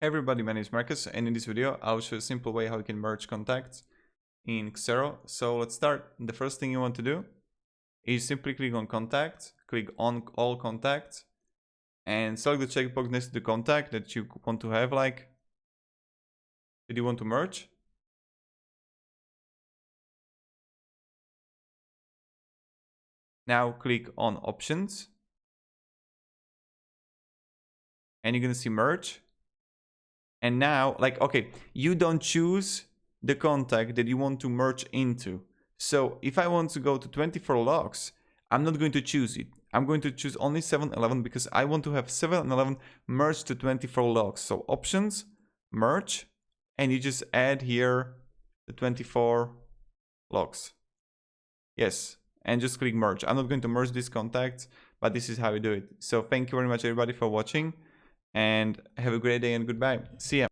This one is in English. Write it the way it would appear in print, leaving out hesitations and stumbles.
Hey everybody, my name is Marcus, and in this video I'll show you a simple way how you can merge contacts in Xero. So let's start. The first thing you want to do is simply click on Contacts, click on All Contacts, and select the checkbox next to the contact that you want to have, that you want to merge. Now click on Options, and you're gonna see Merge. And now, okay, you don't choose the contact that you want to merge into. So if I want to go to 24 logs, I'm not going to choose it. I'm going to choose only 7-11 because I want to have 7-11 merged to 24 logs. So Options, Merge, and you just add here the 24 logs. Yes, and just click Merge. I'm not going to merge these contacts, but this is how you do it. So thank you very much everybody for watching, and have a great day and goodbye. See ya.